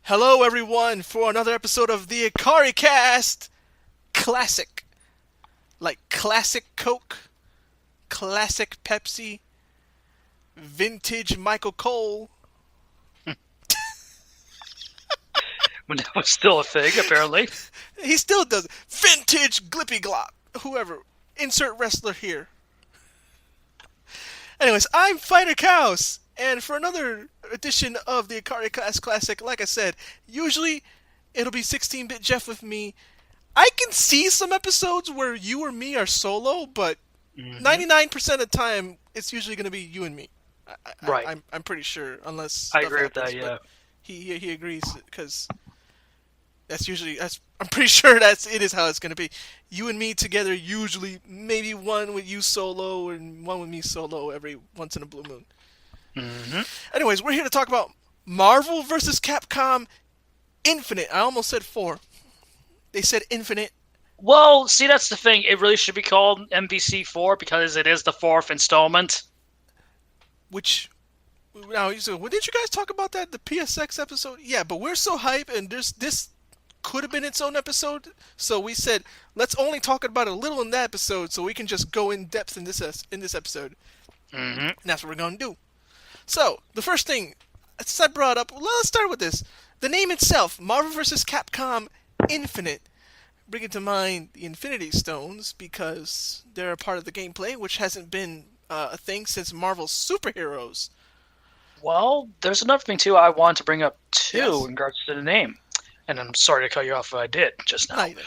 Hello, everyone, for another episode of the Ikaricast Classic. Like classic Coke, classic Pepsi, vintage Michael Cole. When that was still a thing, apparently. He still does it. Vintage Glippy Glop. Whoever. Insert wrestler here. Anyways, I'm Fighter Cows, and for another edition of the Ikaricast Classic, like I said, usually it'll be 16-bit Jeff with me. I can see some episodes where you or me are solo, but 99% of the time, it's usually going to be you and me. Right. I'm pretty sure, unless I stuff agree with happens. that, yeah. But he agrees because I'm pretty sure it is how it's going to be. You and me together, usually maybe one with you solo and one with me solo every once in a blue moon. hmm Anyways, we're here to talk about Marvel vs. Capcom Infinite. I almost said 4. They said Infinite. Well, see, that's the thing. It really should be called MvC 4 because it is the fourth installment. Which now you said, well, did you guys talk about that the PSX episode? Yeah, but we're so hype, and this could have been its own episode. So we said let's only talk about it a little in that episode, so we can just go in depth in this episode. hmm And that's what we're gonna do. So the first thing, as I brought up, let's start with this. The name itself, Marvel vs. Capcom Infinite. Bringing to mind the Infinity Stones because they're a part of the gameplay, which hasn't been a thing since Marvel's superheroes. Well, there's another thing, too, I wanted to bring up, too, Yes. in regards to the name. And I'm sorry to cut you off if I did just now. Neither.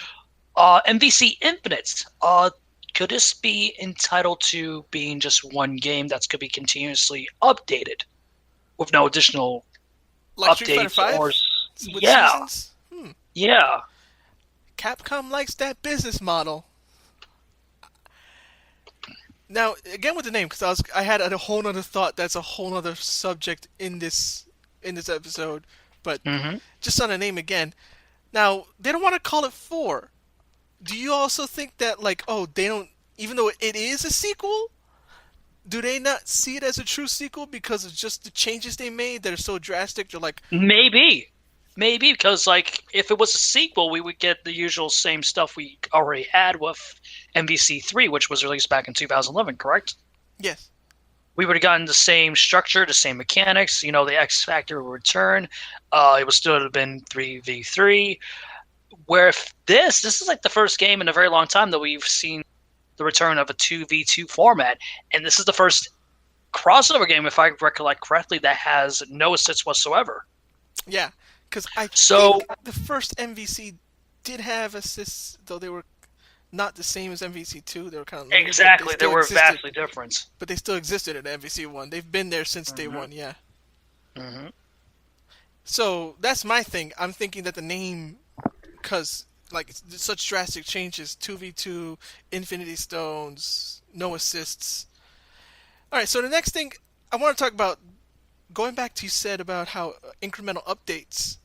MvC Infinite. Could this be entitled to being just one game that could be continuously updated with no additional Like Street Fighter updates Five or... with Yeah, seasons. yeah. Capcom likes that business model. Now, again with the name, because I had a whole other thought. That's a whole other subject in this episode. But hmm just on the name again. Now they don't want to call it 4. Do you also think that they don't, even though it is a sequel, do they not see it as a true sequel because of just the changes they made that are so drastic? They're like, Maybe because like if it was a sequel, we would get the usual same stuff we already had with MvC 3, which was released back in 2011, correct? yes, We would have gotten the same structure, the same mechanics. The X Factor would return. It would still have been 3v3. Where if this is like the first game in a very long time that we've seen the return of a 2v2 format, and this is the first crossover game, if I recollect correctly, that has no assists whatsoever. yeah, because I So think the first MVC did have assists, though they were not the same as MVC 2. They were kind of limited, exactly, they were vastly different. but they still existed in MVC 1. They've been there since day one. Yeah. hmm So that's my thing. I'm thinking that the name, because like such drastic changes, 2v2, Infinity Stones, no assists. All right. So the next thing I want to talk about, going back to you said about how incremental updates.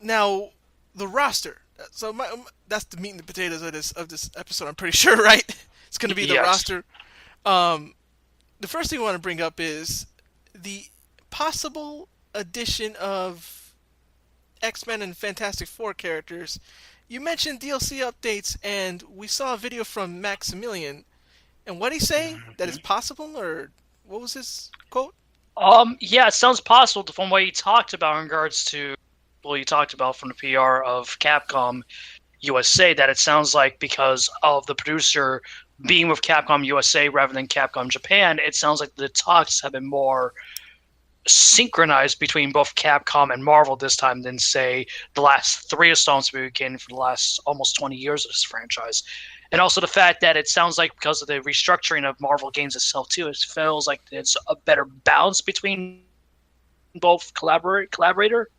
Now, the roster. So that's the meat and the potatoes of this episode. I'm pretty sure, right? It's going to be the Yes. roster. Um, the first thing I want to bring up is the possible addition of X-Men and Fantastic Four characters. You mentioned DLC updates, and we saw a video from Maximilian. And what did he say? That it's possible, or what was his quote? Yeah, it sounds possible from what you talked about in regards to you talked about from the PR of Capcom USA that it sounds like because of the producer being with Capcom USA rather than Capcom Japan, it sounds like the talks have been more synchronized between both Capcom and Marvel this time than say the last three installments we've been getting for the last almost 20 years of this franchise. And also the fact that it sounds like because of the restructuring of Marvel games itself too, it feels like it's a better balance between both collaborator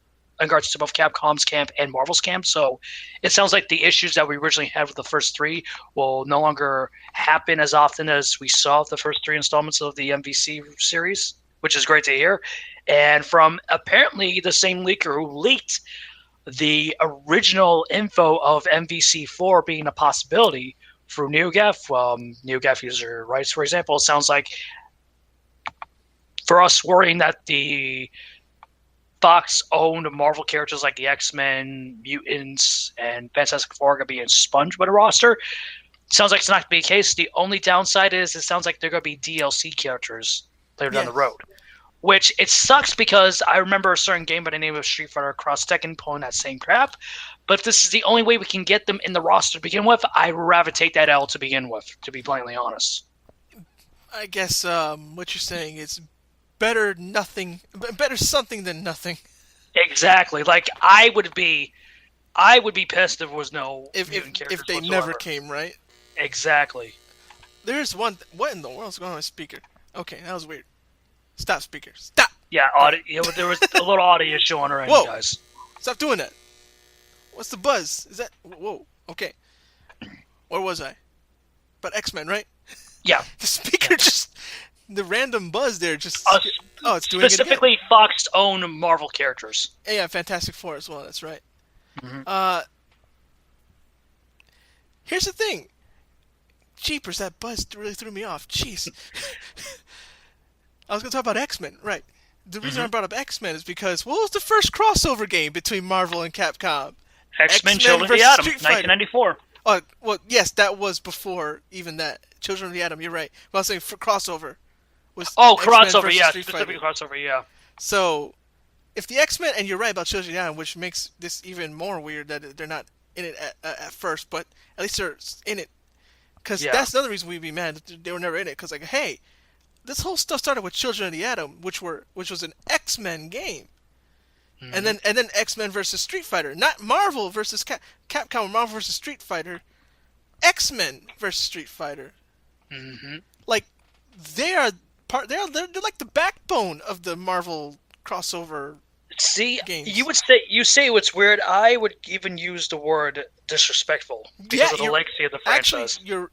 in regards to both Capcom's camp and Marvel's camp. So it sounds like the issues that we originally had with the first three will no longer happen as often as we saw with the first three installments of the MvC series, which is great to hear. And from apparently the same leaker who leaked the original info of MvC4 being a possibility through NeoGAF, NeoGAF user rights, for example, it sounds like for us worrying that the Fox owned Marvel characters like the X-Men, Mutants, and Fantastic Four are going to be expunged by the roster. Sounds like it's not going to be the case. The only downside is it sounds like they're going to be DLC characters later down the road. Which, it sucks because I remember a certain game by the name of Street Fighter Cross Tekken pulling that same crap. But if this is the only way we can get them in the roster to begin with, I rather take that L to begin with, to be bluntly honest. I guess what you're saying is better something than nothing. Exactly. Like, I would be pissed if there was no mutant characters if they whatsoever. never came, right? Exactly. There's one. What in the world's going on with speaker? Okay, that was weird. Stop, speaker. Stop. Yeah, there was a little audio issue on our end, guys. Stop doing that. What's the buzz? Is that... Whoa. Okay. Where was I? About X-Men, right? Yeah. The speaker just... The random buzz there just... it's doing specifically it again. Fox-owned Marvel characters. Yeah, Fantastic Four as well. That's right. Mm-hmm. Here's the thing. Jeepers, that buzz really threw me off. Jeez. I was going to talk about X-Men, right. The reason I brought up X-Men is because what was the first crossover game between Marvel and Capcom? X-Men Children of the Atom, 1994. Oh, well, yes, that was before even that. Children of the Atom, you're right. But I was saying for crossover. Crossover, yeah. Specifically crossover, yeah. So, if the X-Men, and you're right about Children of the Atom, which makes this even more weird that they're not in it at first, but at least they're in it. Because that's another reason we'd be mad that they were never in it. Because, like, hey, this whole stuff started with Children of the Atom, which was an X-Men game. Mm-hmm. And then X-Men versus Street Fighter. Not Marvel versus Capcom or Marvel versus Street Fighter. X-Men versus Street Fighter. Mm-hmm. Like, they're like the backbone of the Marvel crossover. See, games. you say what's weird. I would even use the word disrespectful because of the legacy of the franchise. Actually,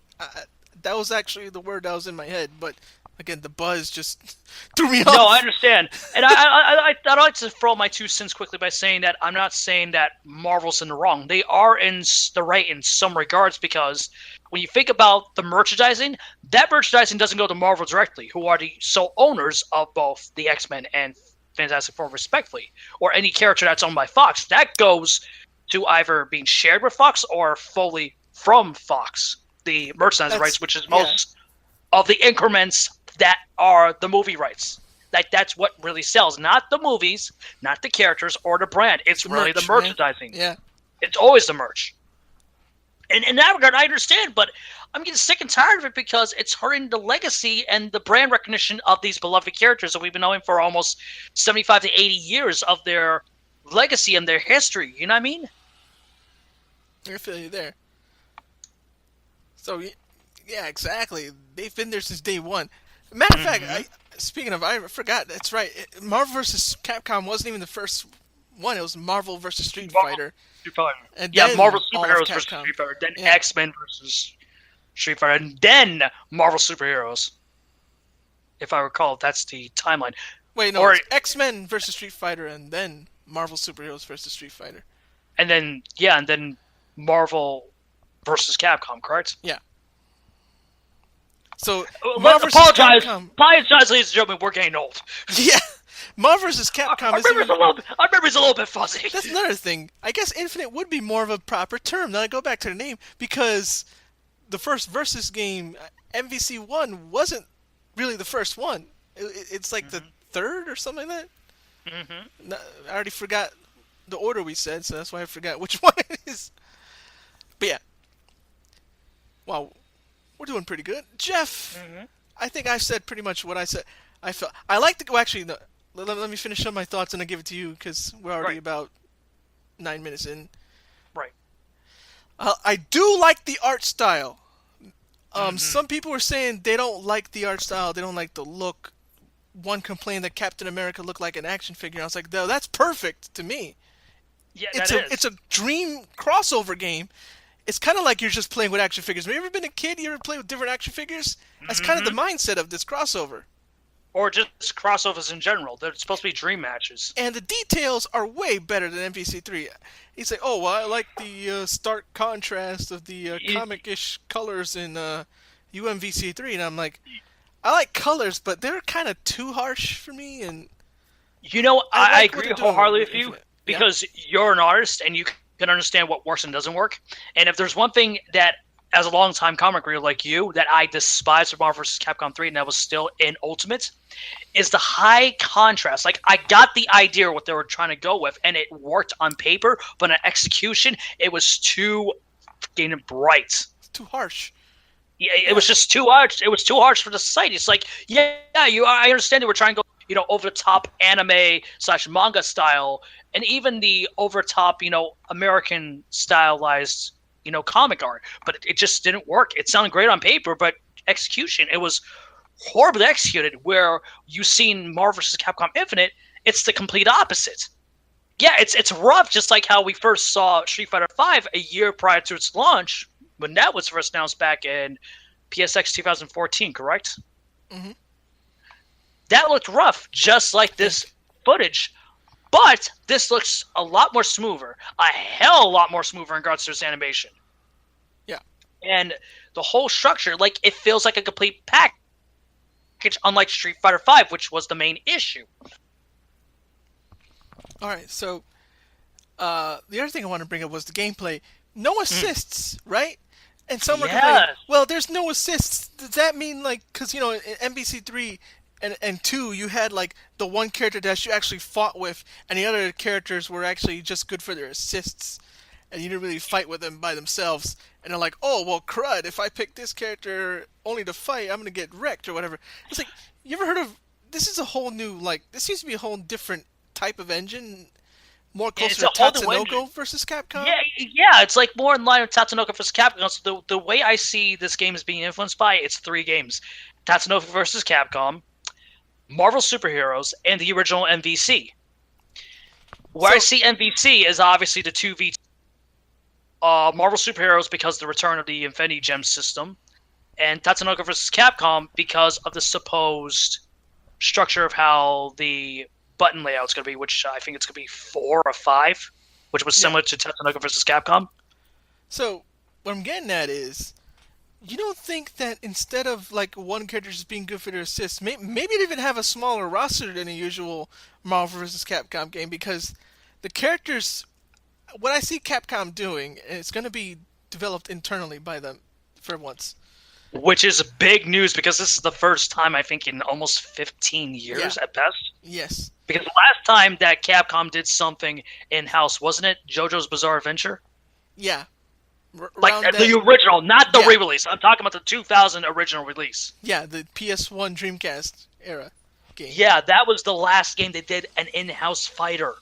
that was actually the word that was in my head, but again, the buzz just threw me off. No, I understand, and I'd like to throw my 2 cents quickly by saying that I'm not saying that Marvel's in the wrong. They are in the right in some regards because when you think about the merchandising, that merchandising doesn't go to Marvel directly, who are the sole owners of both the X-Men and Fantastic Four, respectively, or any character that's owned by Fox. That goes to either being shared with Fox or fully from Fox, the merchandising rights, which is most of the increments that are the movie rights. Like, that's what really sells. Not the movies, not the characters, or the brand. It's really the merchandising. Man. Yeah. It's always the merch. And in that regard, I understand, but I'm getting sick and tired of it because it's hurting the legacy and the brand recognition of these beloved characters that we've been knowing for almost 75 to 80 years of their legacy and their history. You know what I mean? I feel you there. So, yeah, exactly. They've been there since day one. Matter of fact, speaking of, I forgot, that's right. Marvel vs. Capcom wasn't even the first one. It was Marvel vs. Street Fighter. And Marvel Superheroes versus Street Fighter, then X-Men versus Street Fighter, and then Marvel Superheroes. If I recall, that's the timeline. Wait, no, it's X-Men versus Street Fighter, and then Marvel Superheroes versus Street Fighter. And then, Marvel versus Capcom, correct? Yeah. So, Marvel vs. Capcom. Apologize, ladies and gentlemen, we're getting old. Yeah. Marvel vs. Capcom our memory's a little bit fuzzy. That's another thing. I guess Infinite would be more of a proper term. Now I go back to the name because the first Versus game, MvC1, wasn't really the first one. It's like the third or something like that. Mm-hmm. I already forgot the order we said, so that's why I forgot which one it is. But yeah. Wow. We're doing pretty good. Jeff, I think I said pretty much what I said. I felt. I like to go, actually, no, let me finish up my thoughts and I'll give it to you because we're already about 9 minutes in. Right. I do like the art style. Some people were saying they don't like the art style. They don't like the look. One complained that Captain America looked like an action figure. I was like, no, that's perfect to me. Yeah, It's a dream crossover game. It's kind of like you're just playing with action figures. Have you ever been a kid? You ever play with different action figures? That's kind of the mindset of this crossover. Or just crossovers in general. They're supposed to be dream matches. And the details are way better than MvC3. He's like, oh, well, I like the stark contrast of the comic-ish colors in UMVC3. And I'm like, I like colors, but they're kind of too harsh for me. And You know, I I like what agree they're doing wholeheartedly with with you Infinite. Yeah. because you're an artist and you can understand what works and doesn't work. And if there's one thing that, as a long-time comic reader like you, that I despise for Marvel vs. Capcom 3, and that was still in Ultimate, is the high contrast. Like, I got the idea what they were trying to go with, and it worked on paper, but in execution, it was too fucking bright. It's too harsh. Yeah, it Yeah. was just too harsh. It was too harsh for the society. It's like, yeah, I understand they were trying to go, over the top anime / manga style, and even the over top, American stylized, comic art, but it just didn't work. It sounded great on paper, but execution, it was horribly executed. Where you seen Marvel vs. Capcom Infinite, it's the complete opposite. Yeah, it's rough, just like how we first saw Street Fighter V a year prior to its launch, when that was first announced back in PSX 2014, correct? Mm-hmm. That looked rough, just like this footage. But this looks a lot more smoother, a hell of a lot more smoother in regards to its animation. Yeah. And the whole structure, like, it feels like a complete package, unlike Street Fighter V, which was the main issue. All right. So the other thing I want to bring up was the gameplay. No assists, right? And some are complaining, Yes. well, there's no assists. Does that mean, like, because, in MvC 3 and 2, you had, like, the one character that you actually fought with, and the other characters were actually just good for their assists, and you didn't really fight with them by themselves. And they're like, oh, well, crud, if I pick this character only to fight, I'm going to get wrecked or whatever. It's like, you ever heard of, this is a whole new, like, this seems to be a whole different type of engine, more closer to Tatsunoko versus Capcom. Yeah, it's like more in line with Tatsunoko versus Capcom. So the way I see this game as being influenced by, it's 3 games: Tatsunoko versus Capcom, Marvel Superheroes, and the original MvC. Where I see MvC is obviously the 2v2. Marvel Superheroes because of the return of the Infinity Gem system, and Tatsunoko versus Capcom because of the supposed structure of how the button layout's going to be, which I think it's going to be 4 or 5, which was similar to Tatsunoko versus Capcom. So, what I'm getting at is, you don't think that instead of, like, one character just being good for their assists, maybe they even have a smaller roster than a usual Marvel vs. Capcom game, because the characters, what I see Capcom doing, it's going to be developed internally by them for once. Which is big news, because this is the first time, I think, in almost 15 years at best. Yes. Because the last time that Capcom did something in-house, wasn't it JoJo's Bizarre Adventure? Yeah. Like the original, not the re-release. I'm talking about the 2000 original release. Yeah, the PS1 Dreamcast era game. Yeah, that was the last game they did an in-house fighter.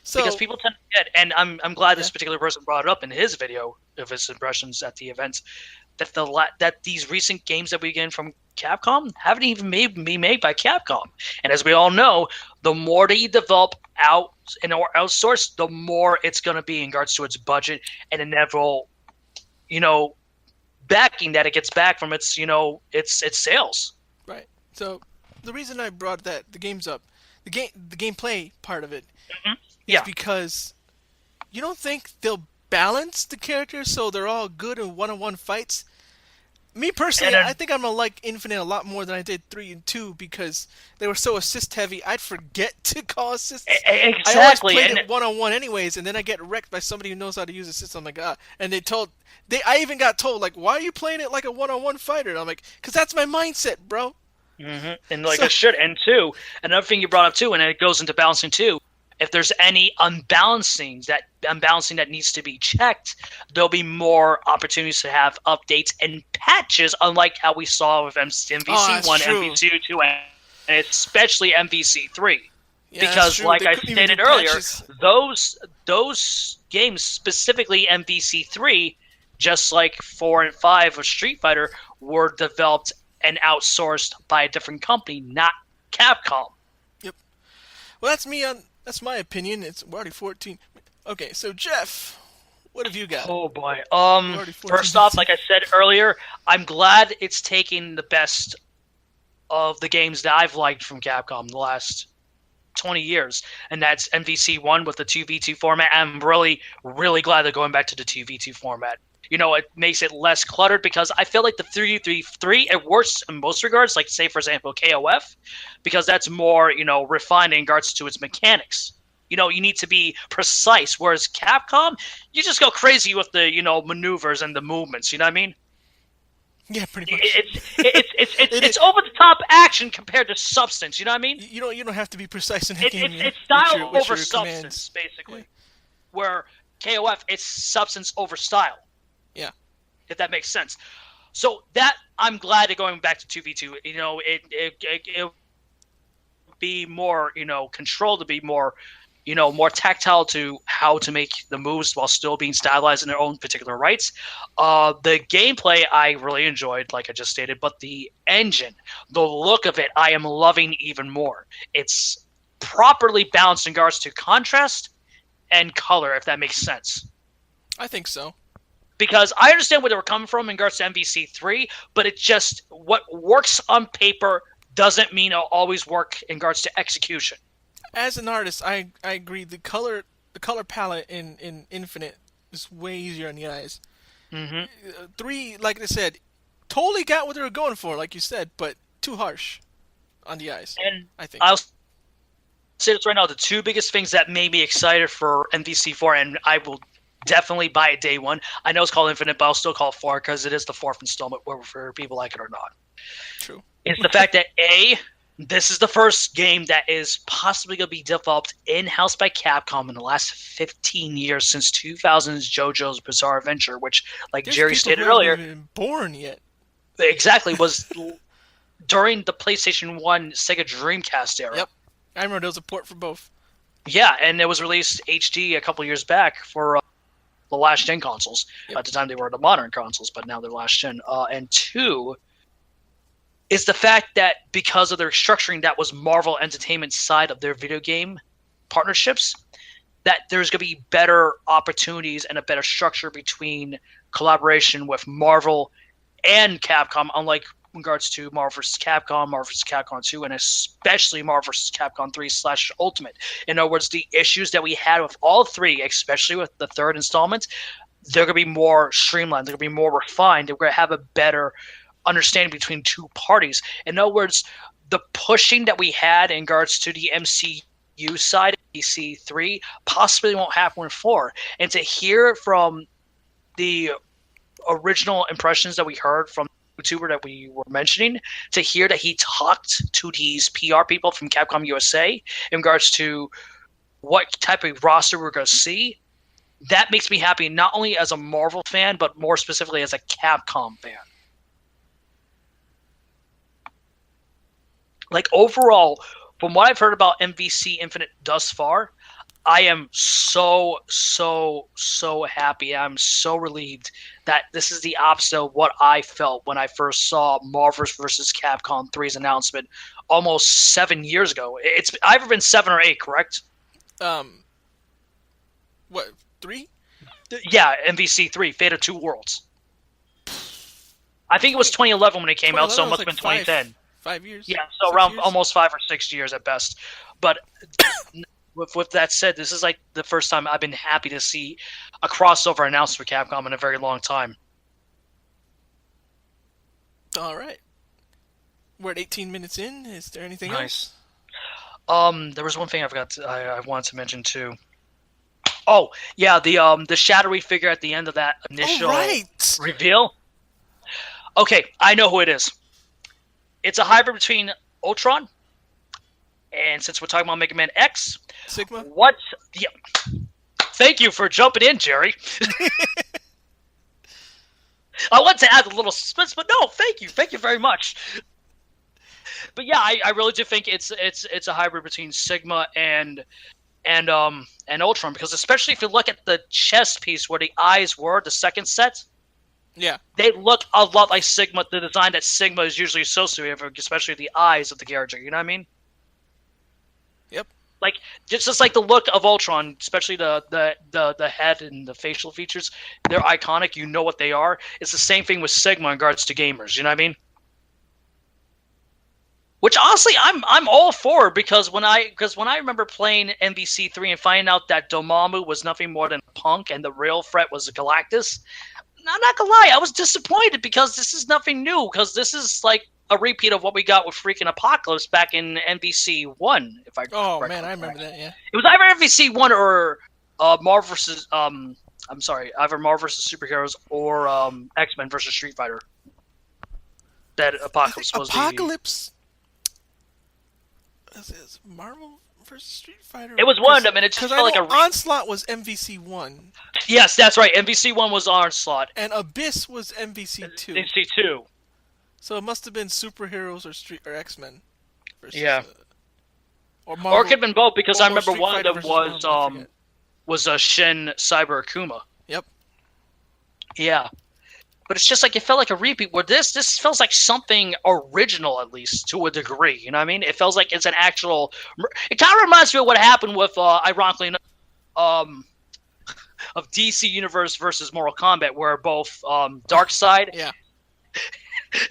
So, because people tend to forget, and I'm glad this particular person brought it up in his video of his impressions at the event, that these recent games that we get from Capcom haven't even been made by Capcom. And as we all know, the more that you develop out and or outsource, the more it's going to be in regards to its budget and inevitable, backing that it gets back from its, its sales. Right. So the reason I brought the games up, the gameplay part of it, is because you don't think they'll balance the characters so they're all good in one-on-one fights? Me personally, I think I'm going to like Infinite a lot more than I did 3 and 2 because they were so assist-heavy, I'd forget to call assists. Exactly. I always played it one-on-one anyways, and then I get wrecked by somebody who knows how to use assists. I'm like, and I even got told, like, why are you playing it like a one-on-one fighter? And I'm like, because that's my mindset, bro. Mm-hmm. And it should. And 2, another thing you brought up too, and it goes into balancing too, if there's any unbalancing that needs to be checked, there'll be more opportunities to have updates and patches, unlike how we saw with MvC 1, MvC 2, and especially MvC 3. Yeah, because, like I stated earlier, those games, specifically MvC 3, just like 4 and 5 of Street Fighter, were developed and outsourced by a different company, not Capcom. Yep. Well, that's my opinion. We're already 14. Okay, so Jeff, what have you got? Oh boy. First off, like I said earlier, I'm glad it's taking the best of the games that I've liked from Capcom the last 20 years, and that's MvC 1 with the 2v2 format. I'm really, really glad they're going back to the 2v2 format. it makes it less cluttered, because I feel like the 3-3-3, it works in most regards, like say, for example, KOF, because that's more, refined in regards to its mechanics. You need to be precise, whereas Capcom, you just go crazy with the, maneuvers and the movements, you know what I mean? Yeah, pretty much. It's over the top action compared to substance. You know what I mean? You don't have to be precise in that game. It's style with over your substance, commands. basically. Where KOF, it's substance over style. Yeah. If that makes sense. So that, I'm glad that going back to 2v2, it be more, controlled, to be more, more tactile to how to make the moves while still being stylized in their own particular rights. The gameplay I really enjoyed, like I just stated, but the engine, the look of it, I am loving even more. It's properly balanced in regards to contrast and color, if that makes sense. I think so. Because I understand where they were coming from in regards to MvC3, but it just, what works on paper doesn't mean it'll always work in regards to execution. As an artist, I agree. The color palette in Infinite is way easier on the eyes. Mm-hmm. 3, like I said, totally got what they were going for, like you said, but too harsh on the eyes. And I think. I'll say this right now: the two biggest things that made me excited for MvC4, and I will definitely buy it day one. I know it's called Infinite, but I'll still call it 4 because it is the 4th installment, whether people like it or not. True. Is the fact that this is the first game that is possibly going to be developed in-house by Capcom in the last 15 years, since 2000's JoJo's Bizarre Adventure, which, like There's Jerry people stated who haven't earlier, even been born yet. exactly, was during the PlayStation 1 Sega Dreamcast era. Yep. I remember there was a port for both. Yeah, and it was released HD a couple years back for the last-gen consoles. Yep. At the time, they were the modern consoles, but now they're last-gen. And 2 is the fact that because of their structuring, that was Marvel Entertainment's side of their video game partnerships, that there's going to be better opportunities and a better structure between collaboration with Marvel and Capcom, unlike in regards to Marvel vs. Capcom, Marvel vs. Capcom 2, and especially Marvel vs. Capcom 3/Ultimate. In other words, the issues that we had with all 3, especially with the 3rd installment, they're going to be more streamlined, they're going to be more refined, they're going to have a better understanding between 2 parties. In other words, the pushing that we had in regards to the MCU side of PC3 possibly won't happen with 4. And to hear from the original impressions that we heard from the YouTuber that we were mentioning, to hear that he talked to these PR people from Capcom USA in regards to what type of roster we're going to see, that makes me happy, not only as a Marvel fan, but more specifically as a Capcom fan. Like, overall, from what I've heard about MvC Infinite thus far, I am so happy. I'm so relieved that this is the opposite of what I felt when I first saw Marvel vs. Capcom 3's announcement almost 7 years ago. It's either been 7 or 8, correct? What, 3? Yeah, MvC 3, Fate of Two Worlds. I think it was 2011 when it came out, so it must have been 2010. 5 years? Yeah, so around almost 5 or 6 years at best. But with that said, this is like the first time I've been happy to see a crossover announced for Capcom in a very long time. All right. We're at 18 minutes in. Is there anything else? There was one thing I wanted to mention too. Oh, yeah, the shadowy figure at the end of that initial reveal. Okay, I know who it is. It's a hybrid between Ultron, and since we're talking about Mega Man X, Sigma? Yeah. Thank you for jumping in, Jerry. I want to add a little suspense, but no, thank you. Thank you very much. But yeah, I really do think it's a hybrid between Sigma and Ultron, because especially if you look at the chest piece where the eyes were, the second set, yeah, they look a lot like Sigma, the design that Sigma is usually associated with, especially the eyes of the character, you know what I mean? Yep. Like, just like the look of Ultron, especially the head and the facial features, they're iconic, you know what they are. It's the same thing with Sigma in regards to gamers, you know what I mean? Which honestly, I'm all for, because when I remember playing MvC3 and finding out that Dormammu was nothing more than a punk and the real threat was Galactus, I'm not gonna lie, I was disappointed because this is nothing new. Because this is like a repeat of what we got with freaking Apocalypse back in MvC 1, if I Oh correct man, I me. remember that. Yeah. It was either MvC 1 or Marvel vs. I'm sorry, either Marvel vs. Superheroes or X-Men versus Street Fighter. That I think Apocalypse was Apocalypse. Is Marvel versus Street Fighter? It was one of them, and it just Because I felt know like a. Onslaught was MvC 1, Yes, that's right. MvC 1 was Onslaught. and Abyss was MvC 2. MvC 2. So it must have been superheroes or X-Men versus. Yeah. Or Or Marvel. it could have been both because or I remember Street one of Fighter them versus Marvel, I forget. was Shin Cyber Akuma. Yep. Yeah. But it's just like it felt like a repeat. Where this feels like something original, at least to a degree. You know what I mean? It feels like it's an actual. It kind of reminds me of what happened with, ironically enough, of DC Universe versus Mortal Kombat, where both Darkseid Yeah.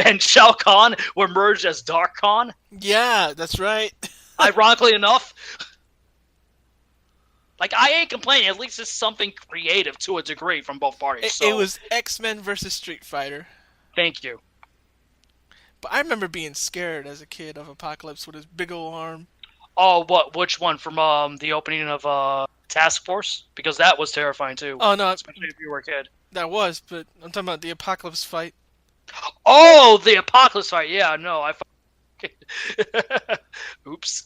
and Shao Kahn were merged as Dark Khan. Yeah, that's right. Ironically enough. Like, I ain't complaining. At least it's something creative to a degree from both parties. It was X-Men versus Street Fighter. Thank you. But I remember being scared as a kid of Apocalypse with his big old arm. Oh, what? Which one? From the opening of Task Force? Because that was terrifying too. Oh no, Especially if you were a kid. that was. But I'm talking about the Apocalypse fight. Oh, the Apocalypse fight. Yeah, no, Oops.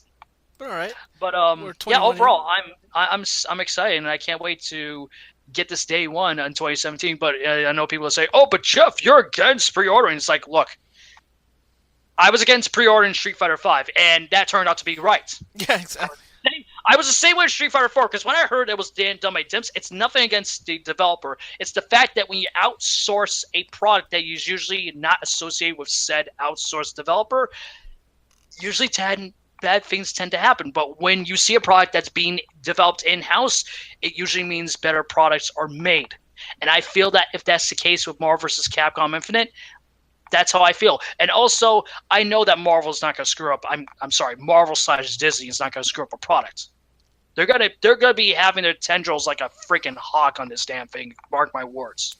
But all right. But We're yeah. 21 Overall, I'm excited, and I can't wait to get this day one in 2017. But I know people will say, "Oh, but Jeff, you're against pre-ordering." It's like, look, I was against pre-ordering Street Fighter V, and that turned out to be right. Yeah, exactly. I was the same way with Street Fighter 4, because when I heard it was done by Dimps, it's nothing against the developer. It's the fact that when you outsource a product that is usually not associated with said outsourced developer, usually bad things tend to happen. But when you see a product that's being developed in-house, it usually means better products are made. And I feel that if that's the case with Marvel vs. Capcom Infinite, that's how I feel. And also, I know that Marvel's not going to screw up. I'm sorry, Marvel/Disney is not going to screw up a product. They're gonna be having their tendrils like a freaking hawk on this damn thing. Mark my words.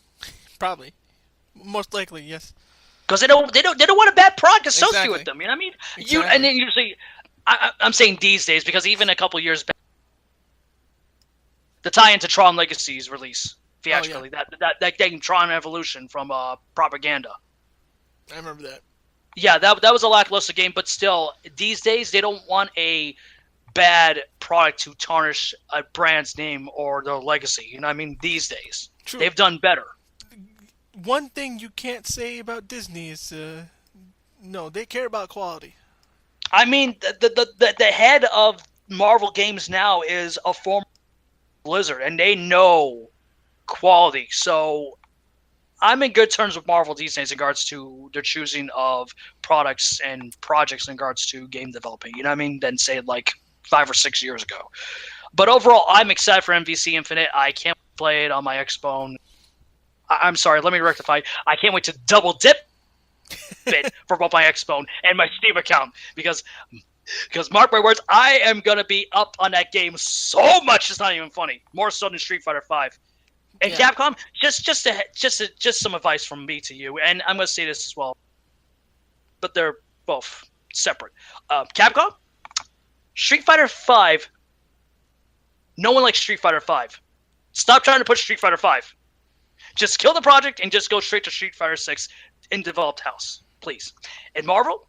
Probably. Most likely, yes. Because they don't want a bad product associated Exactly. with them. You know what I mean? Exactly. And then usually, I'm saying these days, because even a couple years back, the tie into Tron Legacy's release theatrically, that game Tron Evolution from Propaganda. I remember that. Yeah, that was a lackluster game, but still, these days they don't want a bad product to tarnish a brand's name or their legacy. You know what I mean? These days. True. They've done better. One thing you can't say about Disney is, no, they care about quality. I mean, the head of Marvel Games now is a former Blizzard, and they know quality. So I'm in good terms with Marvel these days in regards to their choosing of products and projects in regards to game developing. You know what I mean? Than say like 5 or 6 years ago. But overall, I'm excited for MvC Infinite. I can't play it on my Xbone. I'm sorry, let me rectify. I can't wait to double dip it for both my Xbone and my Steam account because mark my words, I am gonna be up on that game so much. It's not even funny. More so than Street Fighter V. And Yeah. Capcom, just some advice from me to you, and I'm gonna say this as well, but they're both separate. Capcom, Street Fighter V. No one likes Street Fighter V. Stop trying to push Street Fighter V. Just kill the project and just go straight to Street Fighter 6 in developed house, please. And Marvel,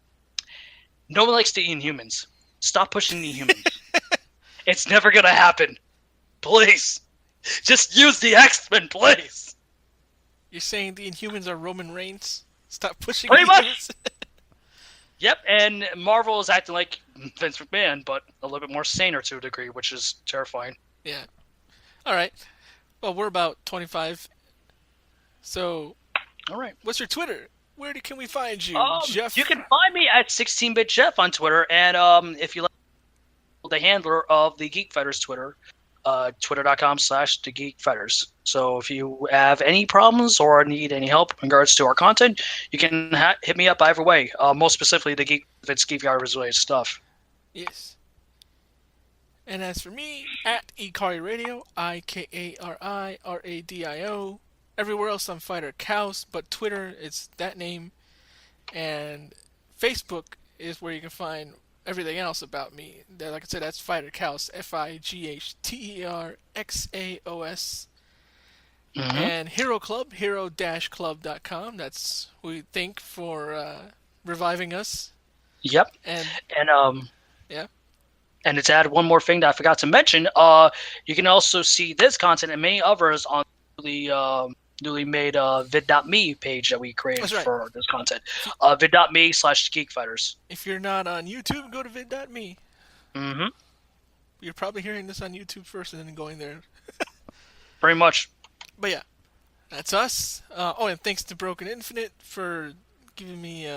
no one likes the Inhumans. Stop pushing the Inhumans. It's never gonna happen. Please. Just use the X-Men, please. You're saying the Inhumans are Roman Reigns? Stop pushing Pretty the much. Inhumans. Yep, and Marvel is acting like Vince McMahon, but a little bit more saner to a degree, which is terrifying. Yeah. All right. Well, we're about 25. So, All right. what's your Twitter? Where can we find you, Jeff? You can find me at 16-bit Jeff on Twitter, and if you like the handler of the Geek Fighters Twitter, twitter.com/the Geek Fighters. So if you have any problems or need any help in regards to our content, you can hit me up either way. Most specifically, the Geek Fighters related stuff. Yes. And as for me, at ikariradio, IKARIRADIO. Everywhere else I'm Fighter Cows, but Twitter it's that name, and Facebook is where you can find everything else about me. Like I said, that's Fighter Cows, FIGHTERXAOS. Mm-hmm. And Hero Club, hero-club.com. That's who we thank for reviving us. Yep. And And yeah, and to add one more thing that I forgot to mention, you can also see this content and many others on the newly made vid.me page that we created that's right. for this content. vid.me/geekfighters. If you're not on YouTube, go to vid.me. Mm-hmm. You're probably hearing this on YouTube first and then going there. Pretty much. But yeah, that's us. Oh, and thanks to Broken Infinite for giving me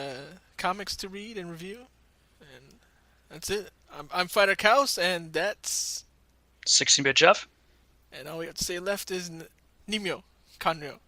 comics to read and review. And that's it. I'm Fighter Cows, and that's 16-bit Jeff. and all we have to say left is Nimyo Kanryo.